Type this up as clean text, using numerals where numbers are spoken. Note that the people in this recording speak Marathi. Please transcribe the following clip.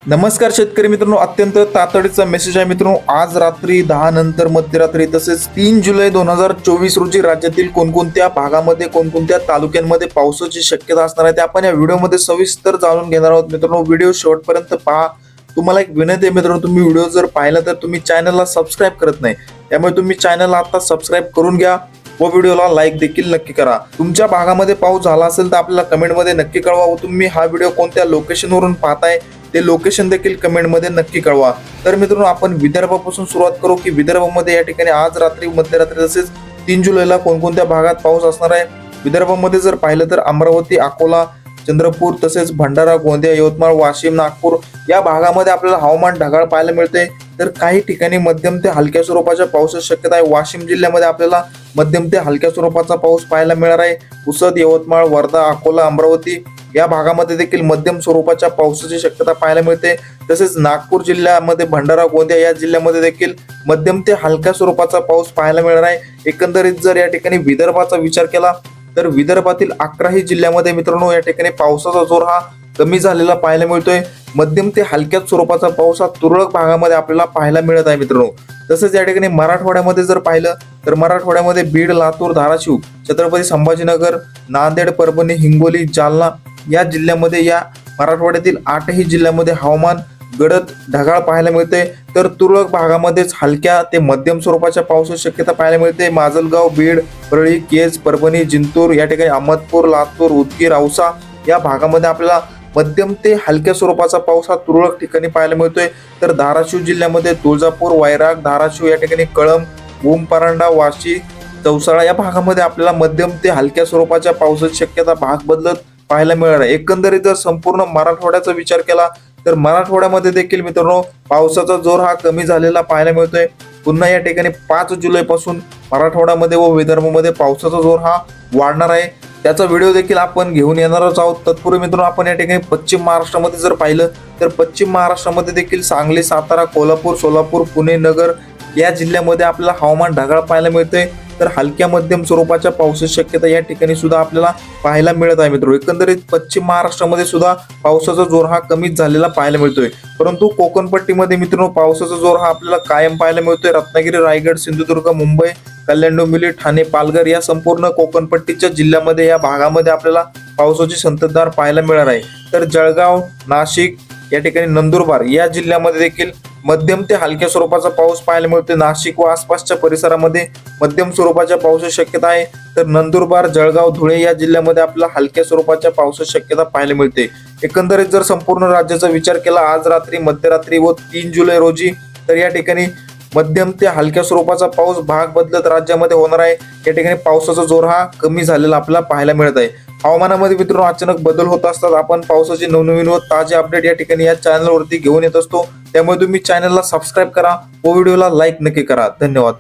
नमस्कार शेतकरी मित्रांनो, अत्यंत तातडीचा मेसेज आहे मित्रांनो। आज रात्री 10 नंतर मध्यरात्री तसेच 3 जुलै 2024 रोजी राज्यातील कोणकोणत्या भागामध्ये कोणकोणत्या तालुक्यांमध्ये पावसाची शक्यता असणार आहे ते आपण या व्हिडिओमध्ये सविस्तर जाणून घेणार आहोत मित्रांनो। व्हिडिओ शेवटपर्यंत पहा। तुम्हाला एक विनंती आहे मित्रांनो, तुम्ही व्हिडिओ जर पाहिला तर तुम्ही चॅनलला सबस्क्राइब करत नाही, त्यामुळे तुम्ही चॅनलला आता सबस्क्राइब करून घ्या व व्हिडिओला लाईक देखील नक्की करा। तुमच्या भागामध्ये पाऊस झाला असेल तर आपल्याला कमेंटमध्ये नक्की कळवा व तुम्ही हा व्हिडिओ कोणत्या लोकेशनवरून पाहताय ते लोकेशन देखील कमेंटमध्ये नक्की कळवा। तर मित्रांनो, आपण विदर्भापासून सुरुवात करू की विदर्भामध्ये या ठिकाणी आज रात्री मध्यरात्री तसेच 3 जुलैला कोणकोणत्या भागात पाऊस असणार आहे। विदर्भामध्ये जर पाहिलं तर अमरावती, अकोला, चंद्रपूर तसेच भंडारा, गोंदिया, यवतमाळ, वाशिम, नागपूर या भागामध्ये आपल्याला हवामान ढगाळ पाहायला मिळते। तर काही ठिकाणी मध्यम ते हलक्या स्वरूपाच्या पावसाची शक्यता आहे। वाशिम जिल्ह्यामध्ये आपल्याला मध्यम ते हलक्या स्वरूपाचा पाऊस पाहायला मिळणार आहे। पुसद, यवतमाळ, वर्धा, अकोला, अमरावती या भागामध्ये देखील मध्यम स्वरूपाच्या पावसाची शक्यता पाहायला मिळते। तसेच नागपूर जिल्ह्यामध्ये भंडारा, गोंदिया या जिल्ह्यामध्ये देखील मध्यम ते हलक्या स्वरूपाचा पाऊस पाहायला मिळणार आहे। एकंदरीत जर या ठिकाणी विदर्भाचा विचार केला तर विदर्भातील 11ही जिल्ह्यामध्ये मित्रांनो या ठिकाणी पावसाचा जोर हा कमी झालेला पाहायला मिळतोय। मध्यम ते हलक्या स्वरूपाचा पाऊस हा तुरळक भागामध्ये आपल्याला पाहायला मिळत आहे मित्रांनो। तसेच या ठिकाणी मराठवाड्यामध्ये जर पाहिलं तर मराठवाड्यामध्ये बीड, लातूर, धाराशिव, छत्रपती संभाजीनगर, नांदेड, परभणी, हिंगोली, जालना या जिल्ह्यामध्ये या मराठवाड्यातील 8ही जिल्ह्यामध्ये हवामान गडद ढगाळ पाहायला मिळते। तर तुरळक भागामध्येच हलक्या ते मध्यम स्वरूपाच्या पावसाची शक्यता पाहायला मिळते। माजलगाव, बीड, परळी, केज, परभणी, जिंतूर या ठिकाणी अहमदपूर, लातूर, उदगीर, औसा या भागामध्ये आपल्याला मध्यम ते हलक्या स्वरूपाचा पाऊस हा तुरळक ठिकाणी पाहायला मिळतोय। तर धाराशिव जिल्ह्यामध्ये तुळजापूर, वैराग, धाराशिव या ठिकाणी कळंब, भूमपरांडा, वाशी, चौसाळा या भागामध्ये आपल्याला मध्यम ते हलक्या स्वरूपाच्या पावसाची शक्यता भाग बदलत पाहायला मिळणार आहे। एकंदरीत जर संपूर्ण मराठवाड्याचा विचार केला तर मराठवाड्यामध्ये देखील मित्रांनो पावसाचा जोर हा कमी झालेला पाहायला मिळतोय। पुन्हा या ठिकाणी 5 जुलैपासून मराठवाड्यामध्ये व विदर्भामध्ये पावसाचा जोर हा वाढणार आहे। त्याचा व्हिडिओ देखील आपण घेऊन येणारच आहोत। तत्पूर्वी मित्रांनो, आपण या ठिकाणी पश्चिम महाराष्ट्रामध्ये जर पाहिलं तर पश्चिम महाराष्ट्रामध्ये देखील सांगली, सातारा, कोल्हापूर, सोलापूर, पुणे, नगर या जिल्ह्यामध्ये आपल्याला हवामान ढगाळ पाहायला मिळतंय। तर हलक्या मध्यम स्वरूपाच्या पावसाची शक्यता या ठिकाणी सुद्धा आपल्याला पाहायला मिळत आहे मित्रांनो। एकंदरीत पश्चिम महाराष्ट्रामध्ये सुद्धा पावसाचा जोर हा कमीच झालेला पाहायला मिळतोय, परंतु कोकणपट्टीमध्ये मित्रांनो पावसाचा जोर हा आपल्याला कायम पाहायला मिळतोय। रत्नागिरी, रायगड, सिंधुदुर्ग, मुंबई, कल्याण, डोंबिवली, ठाणे, पालघर या संपूर्ण कोकणपट्टीच्या जिल्ह्यामध्ये या भागामध्ये आपल्याला पावसाची संततधार पाहायला मिळणार आहे। तर जळगाव, नाशिक या ठिकाणी नंदुरबार या जिल्ह्यामध्ये देखील मध्यम ते हलक्या स्वरूपाचा पाऊस पाहायला मिळतोय। नाशिक व आसपासच्या परिसरामध्ये मध्यम स्वरूपाच्या पावसाची शक्यता आहे। तर नंदुरबार, जळगाव, धुळे या जिल्ह्यामध्ये आपल्याला हलक्या स्वरूपाच्या पावसाची शक्यता पाहायला मिळते। एकंदरीत जर संपूर्ण राज्याचा विचार केला आज रात्री मध्यरात्री व 3 जुलै रोजी तर या ठिकाणी मध्यम ते हलक्या स्वरूपाचा पाऊस भाग बदलत राज्यामध्ये होणार आहे। या ठिकाणी पावसाचा जोर हा कमी झालेला आपल्याला पाहायला मिळत आहे। हवामानामध्ये मित्रांनो अचानक बदल होत असतात। आपण पावसाचे नवनवीन व ताजे अपडेट या ठिकाणी या चॅनलवरती घेऊन येत असतो, त्यामुळे तुम्ही चॅनलला सबस्क्राइब करा व व्हिडिओला लाईक नक्की करा। धन्यवाद।